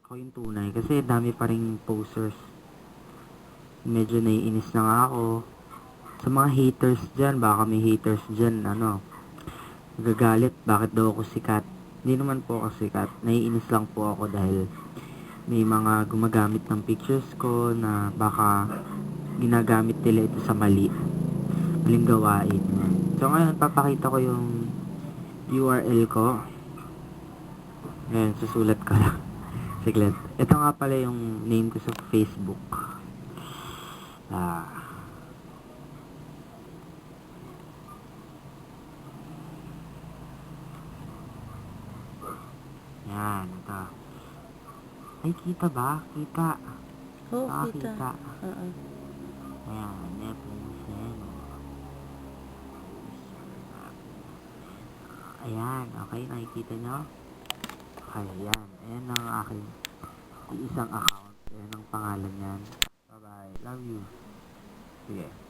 ako yung tunay. Kasi dami pa ring posters. Medyo naiinis na nga ako. Sa mga haters dyan, baka may haters dyan, nagagalit, bakit daw ako sikat. Hindi naman po ako sikat. Naiinis lang po ako dahil may mga gumagamit ng pictures ko na baka ginagamit nila ito sa maling gawain. So ngayon, papakita ko yung URL ko. Ayan, susulat ko lang. Siglet. Ito nga pala yung name ko sa Facebook. Yan, ito. Ay, kita ba? Kita. Oo, Nakakita. kita. Oo. Ayan, Nepomuceno. Ayan, okay, nakikita nyo? Okay, ayan. Ayan ang aking isang account. Ayan ang pangalan yan. Bye-bye. Love you. Sige.